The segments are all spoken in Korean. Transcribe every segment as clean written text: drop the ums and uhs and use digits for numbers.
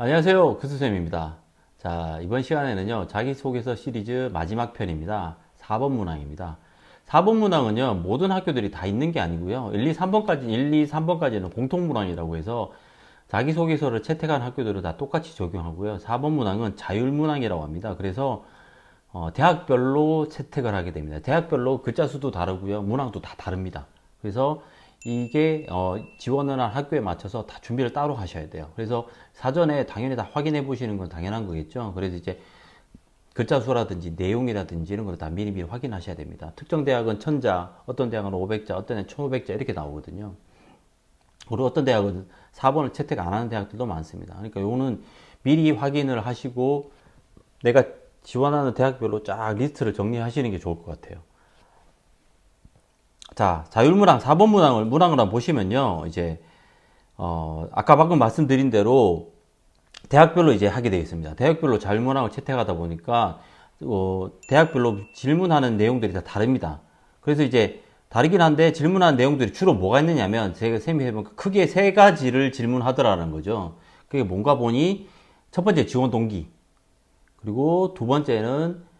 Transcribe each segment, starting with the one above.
안녕하세요. 교수쌤입니다. 자, 이번 시간에는요, 자기소개서 시리즈 마지막 편입니다. 4번 문항입니다. 4번 문항은요, 모든 학교들이 다 있는 게 아니고요. 1, 2, 3번까지는 공통 문항이라고 해서 자기소개서를 채택한 학교들은 다 똑같이 적용하고요. 4번 문항은 자율 문항이라고 합니다. 그래서 대학별로 채택을 하게 됩니다. 대학별로 글자 수도 다르고요. 문항도 다 다릅니다. 그래서 이게 지원을 한 학교에 맞춰서 다 준비를 따로 하셔야 돼요. 그래서 사전에 당연히 다 확인해 보시는 건 당연한 거겠죠. 그래서 이제 글자 수라든지 내용이라든지 이런 걸 다 미리미리 확인하셔야 됩니다. 특정 대학은 1000자, 어떤 대학은 500자, 어떤 대학은 1500자 이렇게 나오거든요. 그리고 어떤 대학은 4번을 채택 안 하는 대학들도 많습니다. 그러니까 요거는 미리 확인을 하시고 내가 지원하는 대학별로 쫙 리스트를 정리하시는 게 좋을 것 같아요. 자, 자율문항 4번 문항을 한번 보시면요. 이제 아까 방금 말씀드린 대로 대학별로 이제 하게 되어 있습니다. 대학별로 자율문항을 채택하다 보니까 대학별로 질문하는 내용들이 다 다릅니다. 그래서 이제 다르긴 한데 질문하는 내용들이 주로 뭐가 있느냐면 제가 쌤이 해보니까 크게 세 가지를 질문하더라는 거죠. 그게 뭔가 보니 첫 번째 지원 동기, 그리고 두 번째는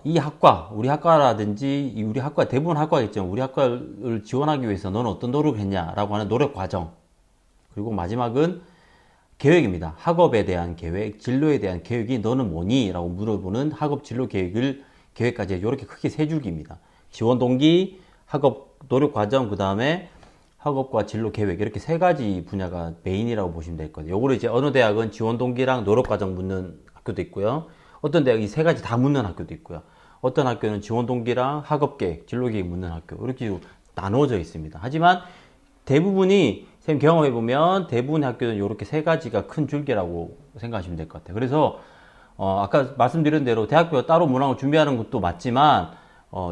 이 학과, 우리 학과라든지 우리 학과 대부분 학과겠죠. 우리 학과를 지원하기 위해서 너는 어떤 노력을 했냐라고 하는 노력 과정. 그리고 마지막은 계획입니다. 학업에 대한 계획, 진로에 대한 계획이 너는 뭐니? 라고 물어보는 학업 진로 계획까지 이렇게 크게 세 줄기입니다. 지원 동기, 학업 노력 과정, 그 다음에 학업과 진로 계획 이렇게 세 가지 분야가 메인이라고 보시면 될 거예요. 요거를 이제 어느 대학은 지원 동기랑 노력 과정 묻는 학교도 있고요. 어떤 대학이 세 가지 다 묻는 학교도 있고요. 어떤 학교는 지원 동기랑 학업 계획, 진로 계획 묻는 학교 이렇게 나누어져 있습니다. 하지만 대부분이 쌤 경험해보면 대부분의 학교는 이렇게 세 가지가 큰 줄기라고 생각하시면 될 것 같아요. 그래서 아까 말씀드린 대로 대학교 따로 문항을 준비하는 것도 맞지만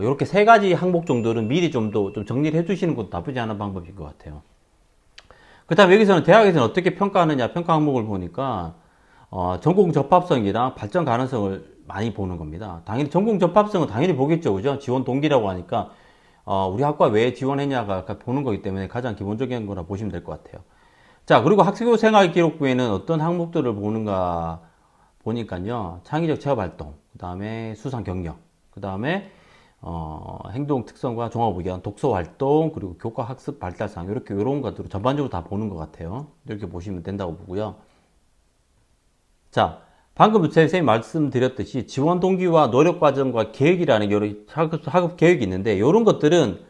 이렇게 세 가지 항목 정도는 미리 좀 정리를 해두시는 것도 나쁘지 않은 방법인 것 같아요. 그 다음에 여기서는 대학에서는 어떻게 평가하느냐 평가 항목을 보니까 전공 적합성이랑 발전 가능성을 많이 보는 겁니다. 당연히 전공 적합성은 당연히 보겠죠, 그죠? 지원 동기라고 하니까 우리 학과 왜 지원했냐가 보는 거기 때문에 가장 기본적인 거라 보시면 될 것 같아요. 자, 그리고 학교 생활 기록부에는 어떤 항목들을 보는가 보니까요. 창의적 체험 활동, 그 다음에 수상 경력, 그 다음에 행동 특성과 종합 의견, 독서 활동, 그리고 교과 학습 발달상 이렇게 이런 것들을 전반적으로 다 보는 것 같아요. 이렇게 보시면 된다고 보고요. 자, 방금 선생님이 말씀드렸듯이 지원 동기와 노력 과정과 계획이라는 여러 학업 계획이 있는데 이런 것들은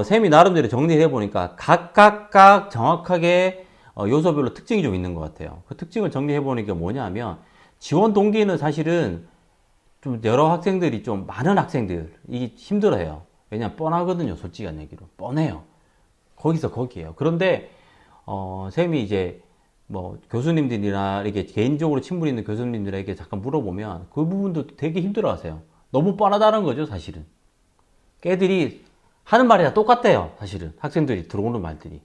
쌤이 나름대로 정리를 해보니까 각각 정확하게 요소별로 특징이 좀 있는 것 같아요. 그 특징을 정리해보니까 뭐냐면 지원 동기는 사실은 좀 여러 학생들이 좀 많은 학생들이 힘들어요. 왜냐면 뻔하거든요. 솔직한 얘기로 뻔해요. 거기서 거기에요. 그런데 쌤이 이제 뭐 교수님들이나 이렇게 개인적으로 친분 있는 교수님들에게 잠깐 물어보면 그 부분도 되게 힘들어하세요. 너무 뻔하다는 거죠, 사실은. 걔들이 하는 말이 다 똑같대요, 사실은. 학생들이 들어오는 말들이.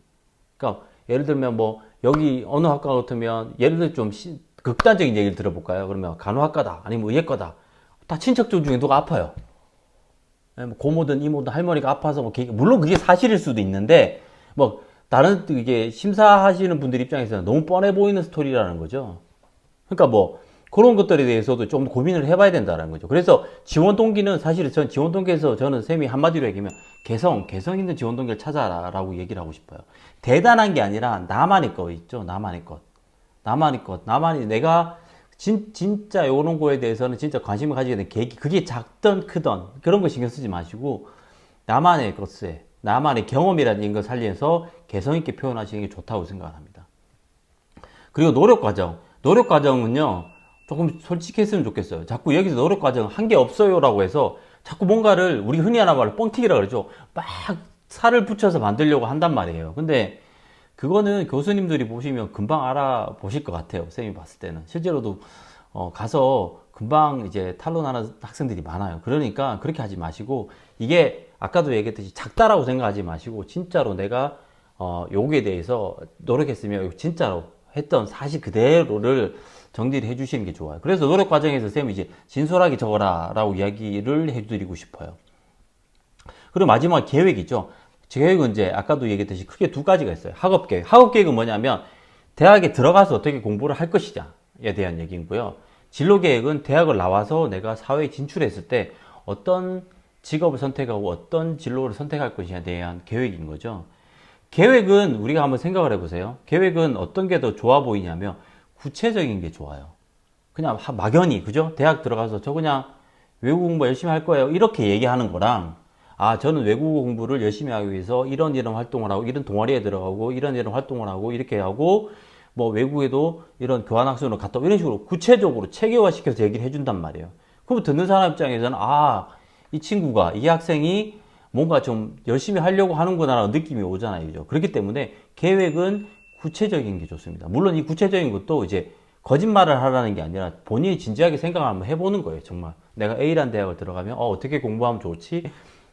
그러니까 예를 들면 뭐 여기 어느 학과 같으면 예를 들어 좀 극단적인 얘기를 들어볼까요? 그러면 간호학과다, 아니면 의예과다. 다 친척들 중에 누가 아파요. 뭐 고모든 이모든 할머니가 아파서 뭐 물론 그게 사실일 수도 있는데 뭐 다른 이게 심사하시는 분들 입장에서는 너무 뻔해 보이는 스토리라는 거죠. 그러니까 뭐 그런 것들에 대해서도 좀 고민을 해봐야 된다는 거죠. 그래서 지원 동기는 사실은 전 지원 동기에서 저는 쌤이 한마디로 얘기하면 개성 있는 지원 동기를 찾아라라고 얘기를 하고 싶어요. 대단한 게 아니라 나만의 거 있죠. 나만의 것. 나만이 내가 진짜 이런 거에 대해서는 진짜 관심을 가지게 된 계기, 그게 작던 크던 그런 거 신경 쓰지 마시고 나만의 것에 나만의 경험이라는 걸 살려서 개성 있게 표현하시는 게 좋다고 생각합니다. 그리고 노력 과정. 노력 과정은요, 조금 솔직했으면 좋겠어요. 자꾸 여기서 노력 과정 한 게 없어요라고 해서 자꾸 뭔가를 우리 흔히 하는 말로 뻥튀기라 그러죠. 막 살을 붙여서 만들려고 한단 말이에요. 근데 그거는 교수님들이 보시면 금방 알아보실 것 같아요. 쌤이 봤을 때는. 실제로도 가서 금방 이제 탄론하는 학생들이 많아요. 그러니까 그렇게 하지 마시고 이게 아까도 얘기했듯이 작다라고 생각하지 마시고 진짜로 내가 요기에 대해서 노력했으면 진짜로 했던 사실 그대로를 정리를 해주시는 게 좋아요. 그래서 노력 과정에서 쌤이 이제 진솔하게 적어라 라고 이야기를 해드리고 싶어요. 그리고 마지막 계획이죠. 계획은 이제 아까도 얘기했듯이 크게 두 가지가 있어요. 학업 계획. 학업 계획은 뭐냐면 대학에 들어가서 어떻게 공부를 할 것이냐에 대한 얘기고요. 진로 계획은 대학을 나와서 내가 사회에 진출했을 때 어떤 직업을 선택하고 어떤 진로를 선택할 것이냐에 대한 계획인 거죠. 계획은 우리가 한번 생각을 해보세요. 계획은 어떤 게 더 좋아 보이냐면 구체적인 게 좋아요. 그냥 막연히, 그죠? 대학 들어가서 저 그냥 외국어 공부 열심히 할 거예요, 이렇게 얘기하는 거랑, 아, 저는 외국어 공부를 열심히 하기 위해서 이런 활동을 하고, 이런 동아리에 들어가고, 이런 활동을 하고, 이렇게 하고, 뭐 외국에도 이런 교환학생으로 갔다 오고, 이런 식으로 구체적으로 체계화시켜서 얘기를 해준단 말이에요. 그럼 듣는 사람 입장에서는, 아, 이 친구가, 이 학생이 뭔가 좀 열심히 하려고 하는구나라는 느낌이 오잖아요. 그죠? 그렇기 때문에 계획은 구체적인 게 좋습니다. 물론 이 구체적인 것도 이제 거짓말을 하라는 게 아니라 본인이 진지하게 생각을 한번 해보는 거예요. 정말 내가 A라는 대학을 들어가면 어떻게 공부하면 좋지?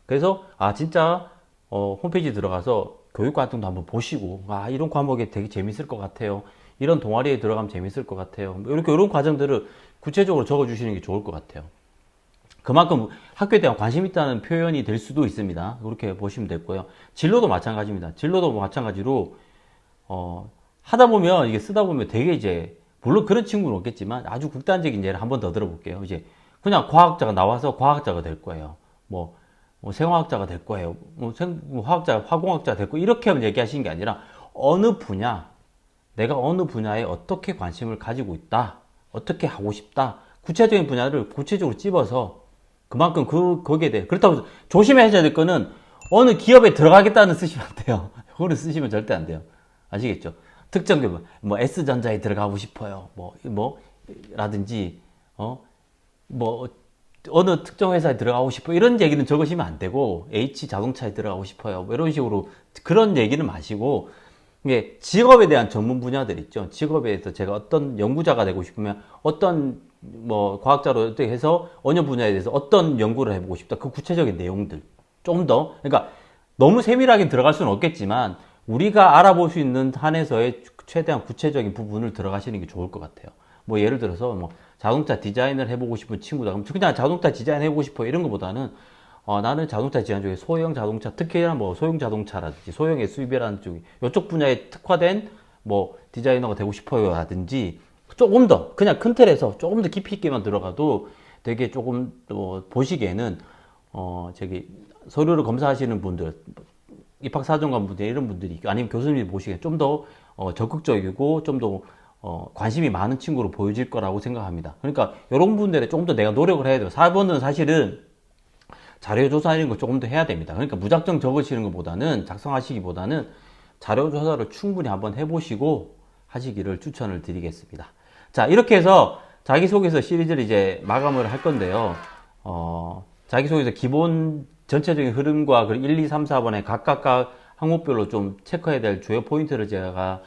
그래서 아 진짜 홈페이지 들어가서 교육 활동도 한번 보시고, 아 이런 과목이 되게 재밌을 것 같아요, 이런 동아리에 들어가면 재밌을 것 같아요, 이렇게 이런 과정들을 구체적으로 적어주시는 게 좋을 것 같아요. 그만큼 학교에 대한 관심 있다는 표현이 될 수도 있습니다. 그렇게 보시면 됐고요. 진로도 마찬가지입니다. 진로도 마찬가지로 하다 보면, 이게 쓰다 보면 되게 이제, 물론 그런 친구는 없겠지만 아주 극단적인 예를 한번 더 들어볼게요. 이제 그냥 과학자가 나와서 과학자가 될 거예요. 뭐 생화학자가 될 거예요. 뭐 화학자, 화공학자가 될 거예요. 이렇게 얘기하시는 게 아니라 어느 분야, 내가 어느 분야에 어떻게 관심을 가지고 있다, 어떻게 하고 싶다, 구체적인 분야를 구체적으로 찝어서 그만큼 거기에 대해, 그렇다고 해서 조심하셔야 될 거는 어느 기업에 들어가겠다는 쓰시면 안 돼요. 그거를 쓰시면 절대 안 돼요. 아시겠죠? 특정 기업, 뭐 S전자에 들어가고 싶어요, 라든지 뭐 어느 특정 회사에 들어가고 싶어, 이런 얘기는 적으시면 안 되고, H자동차에 들어가고 싶어요, 뭐 이런 식으로 그런 얘기는 마시고, 이게 직업에 대한 전문 분야들 있죠. 직업에 대해서 제가 어떤 연구자가 되고 싶으면 어떤 뭐 과학자로 어떻게 해서 어느 분야에 대해서 어떤 연구를 해보고 싶다, 그 구체적인 내용들 좀 더, 그러니까 너무 세밀하게 들어갈 수는 없겠지만 우리가 알아볼 수 있는 한에서의 최대한 구체적인 부분을 들어가시는 게 좋을 것 같아요. 뭐 예를 들어서 뭐 자동차 디자인을 해보고 싶은 친구다, 그럼 그냥 자동차 디자인 해보고 싶어, 이런 것보다는 나는 자동차 디자인 중에 소형 자동차, 특히나 뭐 소형 자동차라든지 소형 SUV라는 쪽, 이쪽 분야에 특화된 뭐 디자이너가 되고 싶어요 라든지, 조금 더 그냥 큰 틀에서 조금 더 깊이 있게만 들어가도 되게 조금 보시기에는 저기 서류를 검사하시는 분들, 입학사정관 분들, 이런 분들이, 아니면 교수님이 보시기에 좀 더 적극적이고 좀 더 관심이 많은 친구로 보여질 거라고 생각합니다. 그러니까 이런 분들에 조금 더 내가 노력을 해야 돼요. 4번은 사실은 자료조사 이런 거 조금 더 해야 됩니다. 그러니까 무작정 적으시는 것보다는, 작성하시기보다는 자료조사를 충분히 한번 해보시고 하시기를 추천을 드리겠습니다. 자, 이렇게 해서 자기소개서 시리즈를 이제 마감을 할 건데요. 자기소개서 기본 전체적인 흐름과 1, 2, 3, 4번에 각각 항목별로 좀 체크해야 될 주요 포인트를 제가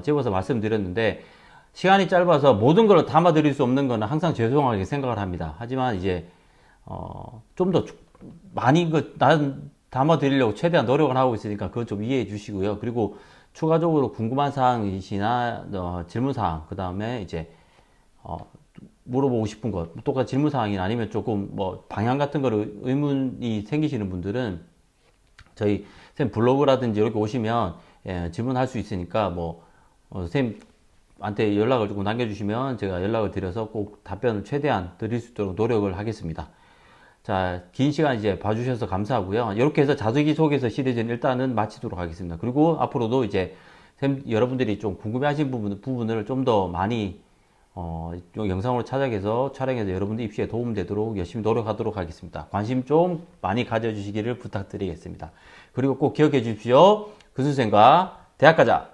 집어서 말씀드렸는데, 시간이 짧아서 모든 걸 담아드릴 수 없는 거는 항상 죄송하게 생각을 합니다. 하지만 이제 좀 더 많이 난 담아드리려고 최대한 노력을 하고 있으니까 그건 좀 이해해 주시고요. 그리고 추가적으로 궁금한 사항이시나 질문 사항, 그 다음에 이제 물어보고 싶은 것, 똑같이 질문 사항이나 아니면 조금 뭐 방향 같은 거를 의문이 생기시는 분들은 저희 선생님 블로그라든지 이렇게 오시면 질문할 수 있으니까, 뭐 선생님한테 연락을 조금 남겨주시면 제가 연락을 드려서 꼭 답변을 최대한 드릴 수 있도록 노력을 하겠습니다. 자, 긴 시간 이제 봐주셔서 감사하고요. 이렇게 해서 자기소개서 시리즈는 일단은 마치도록 하겠습니다. 그리고 앞으로도 이제 여러분들이 좀 궁금해하신 부분을 좀 더 많이 영상으로 촬영해서 여러분들 입시에 도움되도록 열심히 노력하도록 하겠습니다. 관심 좀 많이 가져주시기를 부탁드리겠습니다. 그리고 꼭 기억해 주십시오. 그 선생과 대학 가자.